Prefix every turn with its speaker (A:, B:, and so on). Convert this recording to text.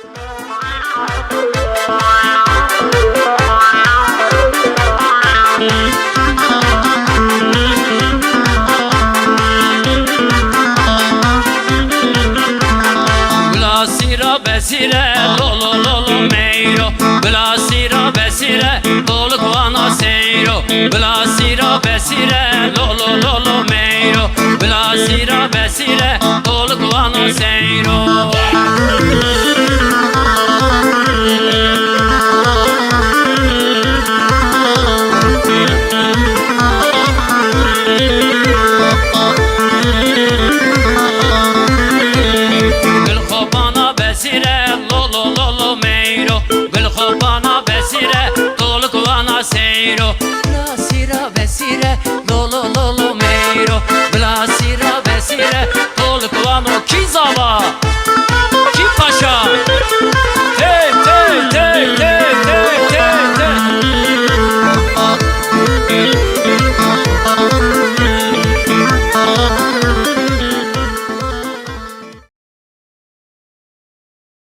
A: Blasira besire lolo lolo meiro, blasira besire dolu kuvana seyro, blasira besire lolo lolo meiro, blasira besire dolu kuvana seyro. Seyro, blasira besire lolo lolo meiro, blasira besire dolu kuvano kizava.